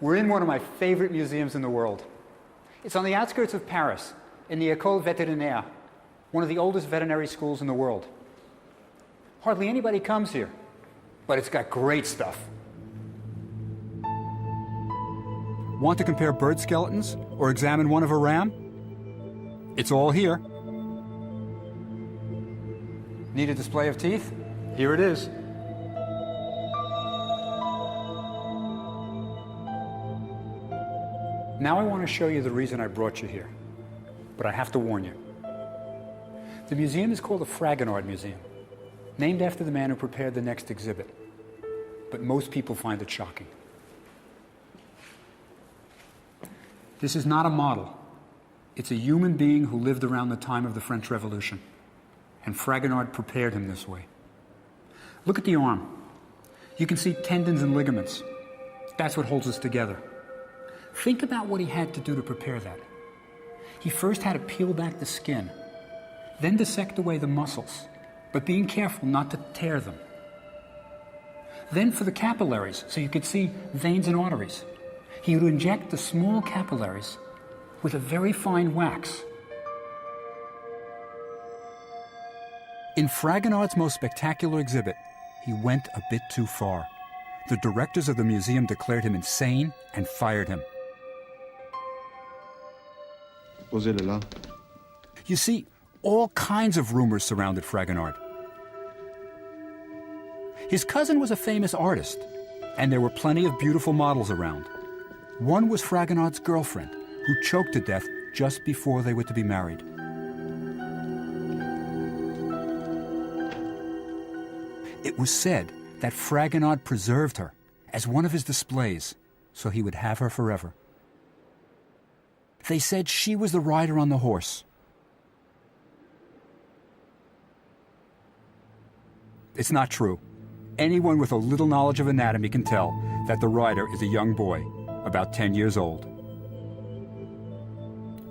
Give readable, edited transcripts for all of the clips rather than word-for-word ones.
We're in one of my favorite museums in the world. It's on the outskirts of Paris, in the École Vétérinaire, one of the oldest veterinary schools in the world. Hardly anybody comes here, but it's got great stuff. Want to compare bird skeletons or examine one of a ram? It's all here. Need a display of teeth? Here it is. Now I want to show you the reason I brought you here, but I have to warn you. The museum is called the Fragonard Museum, named after the man who prepared the next exhibit, but most people find it shocking. This is not a model. It's a human being who lived around the time of the French Revolution, and Fragonard prepared him this way. Look at the arm. You can see tendons and ligaments. That's what holds us together. Think about what he had to do to prepare that. He first had to peel back the skin, then dissect away the muscles, but being careful not to tear them. Then for the capillaries, so you could see veins and arteries, he would inject the small capillaries with a very fine wax. In Fragonard's most spectacular exhibit, he went a bit too far. The directors of the museum declared him insane and fired him. You see, all kinds of rumors surrounded Fragonard. His cousin was a famous artist, and there were plenty of beautiful models around. One was Fragonard's girlfriend, who choked to death just before they were to be married. It was said that Fragonard preserved her as one of his displays, so he would have her forever. They said she was the rider on the horse. It's not true. Anyone with a little knowledge of anatomy can tell that the rider is a young boy, about 10 years old.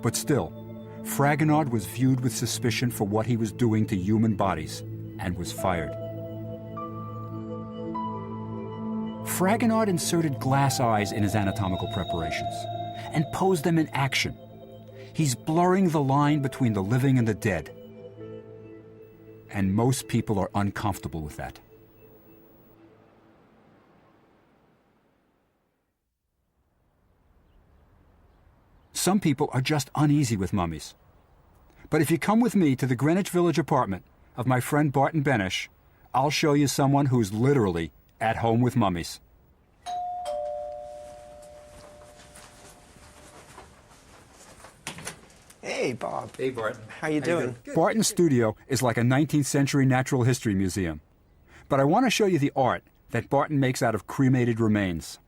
But still, Fragonard was viewed with suspicion for what he was doing to human bodies and was fired. Fragonard inserted glass eyes in his anatomical preparations and posed them in action. He's blurring the line between the living and the dead. And most people are uncomfortable with that. Some people are just uneasy with mummies. But if you come with me to the Greenwich Village apartment of my friend Barton Benesch, I'll show you someone who's literally at home with mummies. Hey, Bob. Hey, Barton. How you doing? Barton's studio is like a 19th century natural history museum. But I want to show you the art that Barton makes out of cremated remains.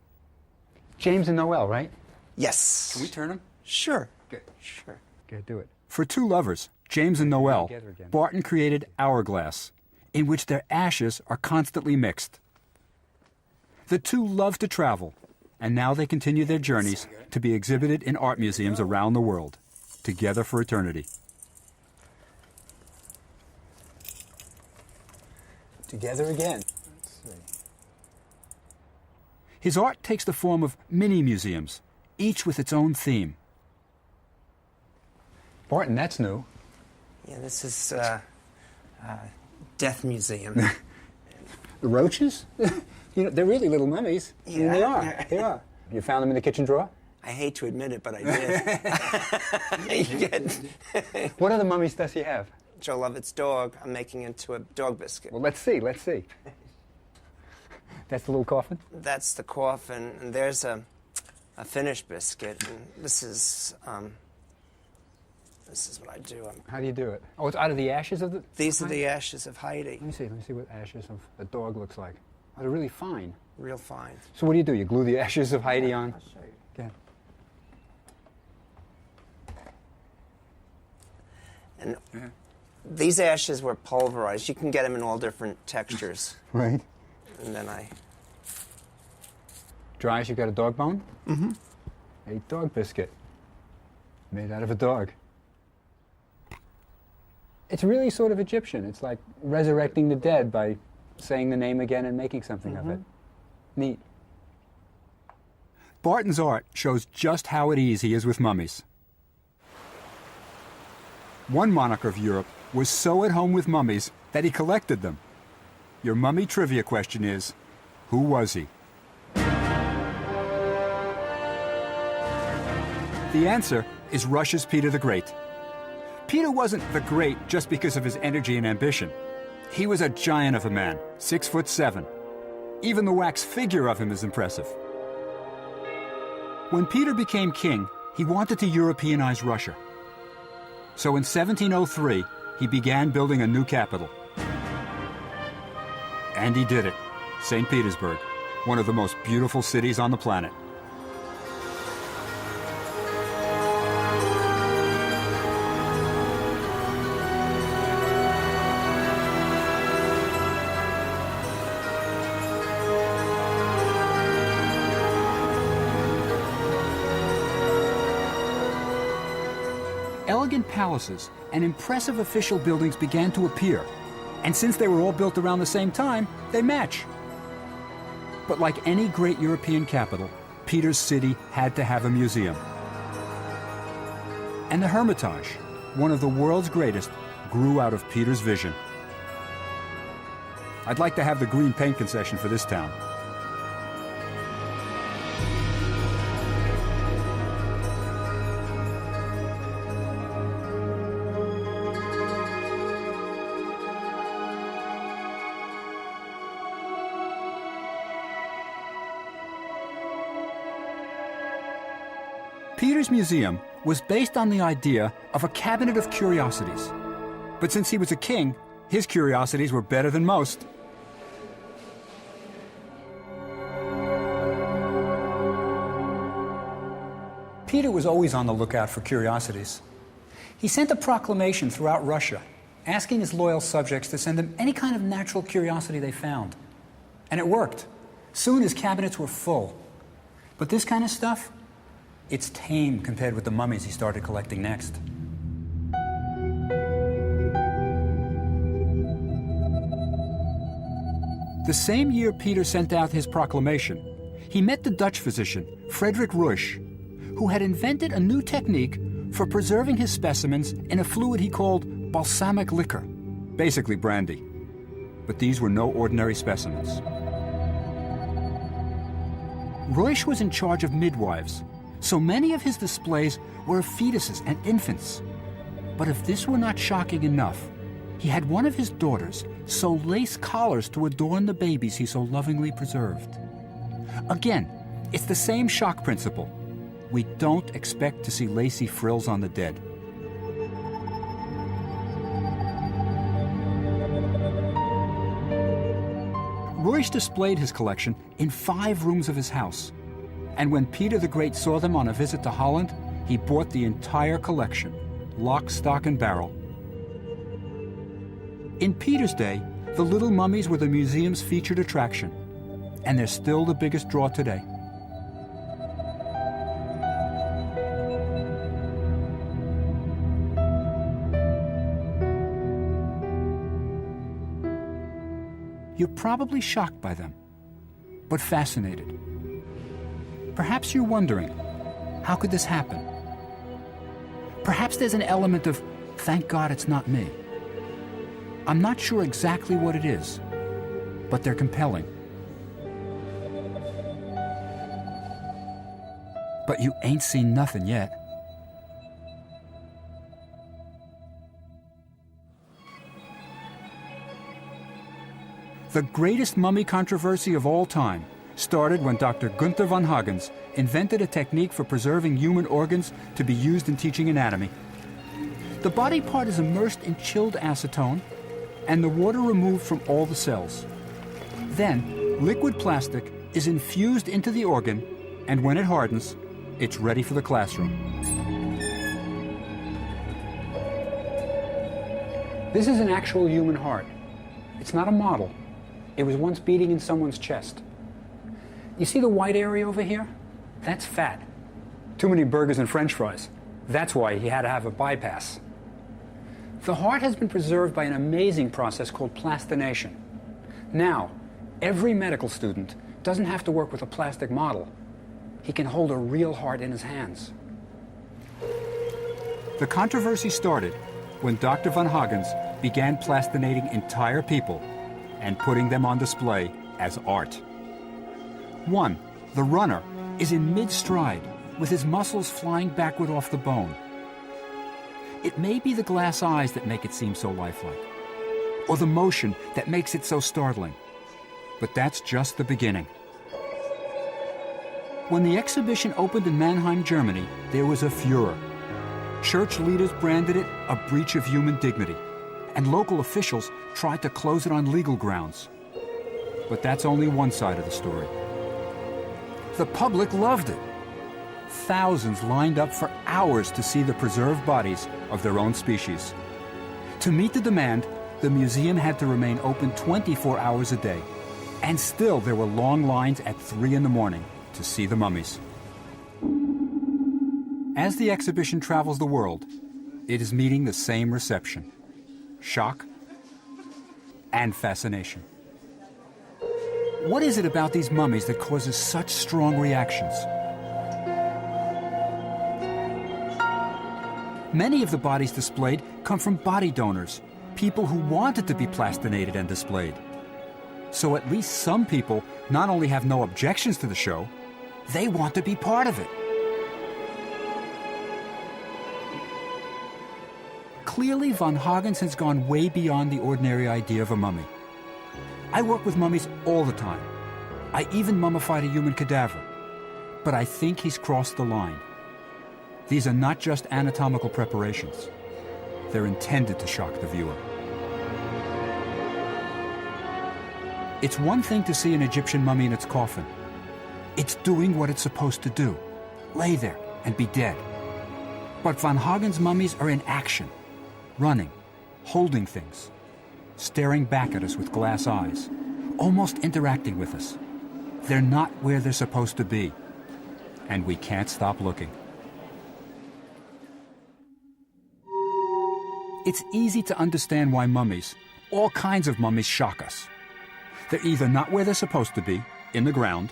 James and Noel, right? Yes. Can we turn them? Sure. Good. Sure. Okay, do it. For two lovers, James and Noel, Barton created Hourglass, in which their ashes are constantly mixed. The two love to travel, and now they continue their journeys to be exhibited in art museums around the world, together for eternity. Together again. His art takes the form of mini-museums, each with its own theme. Barton, that's new. Yeah, this is Death Museum. The roaches? You know, they're really little mummies. Yeah. I mean, they are. They are. You found them in the kitchen drawer? I hate to admit it, but I did. What other mummies does he have? Joe Lovett's dog. I'm making into a dog biscuit. Well, let's see. Let's see. That's the little coffin? That's the coffin, and there's a finished biscuit. And this is what I do. How do you do it? Oh, it's out of the ashes of the... These are the ashes of Heidi. Let me see what ashes of a dog looks like. Oh, they're really fine. Real fine. So what do? You glue the ashes of Heidi on? I'll show you. Go ahead. And these ashes were pulverized. You can get them in all different textures. Right. And then I... Dry as you got a dog bone? Mm-hmm. A dog biscuit. Made out of a dog. It's really sort of Egyptian. It's like resurrecting the dead by saying the name again and making something of it. Neat. Barton's art shows just how at ease he is with mummies. One monarch of Europe was so at home with mummies that he collected them. Your mummy trivia question is, who was he? The answer is Russia's Peter the Great. Peter wasn't the Great just because of his energy and ambition. He was a giant of a man, 6'7". Even the wax figure of him is impressive. When Peter became king, he wanted to Europeanize Russia. So in 1703, he began building a new capital. And he did it. St. Petersburg, one of the most beautiful cities on the planet. Elegant palaces and impressive official buildings began to appear. And since they were all built around the same time, they match. But like any great European capital, Peter's city had to have a museum. And the Hermitage, one of the world's greatest, grew out of Peter's vision. I'd like to have the green paint concession for this town. Peter's museum was based on the idea of a cabinet of curiosities. But since he was a king, his curiosities were better than most. Peter was always on the lookout for curiosities. He sent a proclamation throughout Russia, asking his loyal subjects to send him any kind of natural curiosity they found. And it worked. Soon his cabinets were full. But this kind of stuff, it's tame compared with the mummies he started collecting next. The same year Peter sent out his proclamation, he met the Dutch physician, Frederick Rush, who had invented a new technique for preserving his specimens in a fluid he called balsamic liquor, basically brandy. But these were no ordinary specimens. Rush was in charge of midwives, so many of his displays were of fetuses and infants. But if this were not shocking enough, he had one of his daughters sew lace collars to adorn the babies he so lovingly preserved. Again, it's the same shock principle. We don't expect to see lacy frills on the dead. Rush displayed his collection in 5 rooms of his house. And when Peter the Great saw them on a visit to Holland, he bought the entire collection, lock, stock, and barrel. In Peter's day, the little mummies were the museum's featured attraction, and they're still the biggest draw today. You're probably shocked by them, but fascinated. Perhaps you're wondering, how could this happen? Perhaps there's an element of, thank God it's not me. I'm not sure exactly what it is, but they're compelling. But you ain't seen nothing yet. The greatest mummy controversy of all time started when Dr. Gunther von Hagens invented a technique for preserving human organs to be used in teaching anatomy. The body part is immersed in chilled acetone and the water removed from all the cells. Then, liquid plastic is infused into the organ, and when it hardens, it's ready for the classroom. This is an actual human heart. It's not a model. It was once beating in someone's chest. You see the white area over here? That's fat. Too many burgers and French fries. That's why he had to have a bypass. The heart has been preserved by an amazing process called plastination. Now, every medical student doesn't have to work with a plastic model. he can hold a real heart in his hands. The controversy started when Dr. von Hagens began plastinating entire people and putting them on display as art. One, the runner, is in mid-stride with his muscles flying backward off the bone. It may be the glass eyes that make it seem so lifelike, or the motion that makes it so startling. But that's just the beginning. When the exhibition opened in Mannheim, Germany, there was a furor. Church leaders branded it a breach of human dignity, and local officials tried to close it on legal grounds. But that's only one side of the story. The public loved it. Thousands lined up for hours to see the preserved bodies of their own species. To meet the demand, the museum had to remain open 24 hours a day, and still there were long lines at 3 in the morning to see the mummies. As the exhibition travels the world, it is meeting the same reception: shock and fascination. What is it about these mummies that causes such strong reactions? Many of the bodies displayed come from body donors, people who wanted to be plastinated and displayed. So at least some people not only have no objections to the show, they want to be part of it. Clearly, von Hagens has gone way beyond the ordinary idea of a mummy. I work with mummies all the time. I even mummified a human cadaver. But I think he's crossed the line. These are not just anatomical preparations. They're intended to shock the viewer. It's one thing to see an Egyptian mummy in its coffin. It's doing what it's supposed to do: lay there and be dead. But von Hagens' mummies are in action, running, holding things, staring back at us with glass eyes, almost interacting with us. They're not where they're supposed to be, and we can't stop looking. It's easy to understand why mummies, all kinds of mummies, shock us. They're either not where they're supposed to be, in the ground,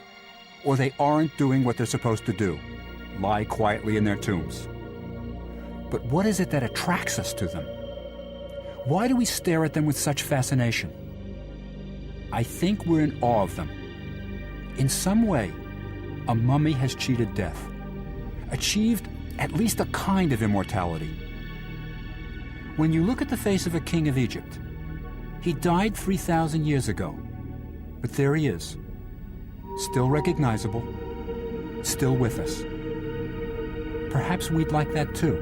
or they aren't doing what they're supposed to do, lie quietly in their tombs. But what is it that attracts us to them? Why do we stare at them with such fascination? I think we're in awe of them. In some way, a mummy has cheated death, achieved at least a kind of immortality. When you look at the face of a king of Egypt, he died 3,000 years ago, but there he is, still recognizable, still with us. Perhaps we'd like that too.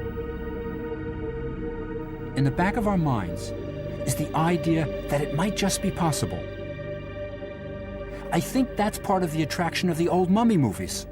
In the back of our minds is the idea that it might just be possible. I think that's part of the attraction of the old mummy movies.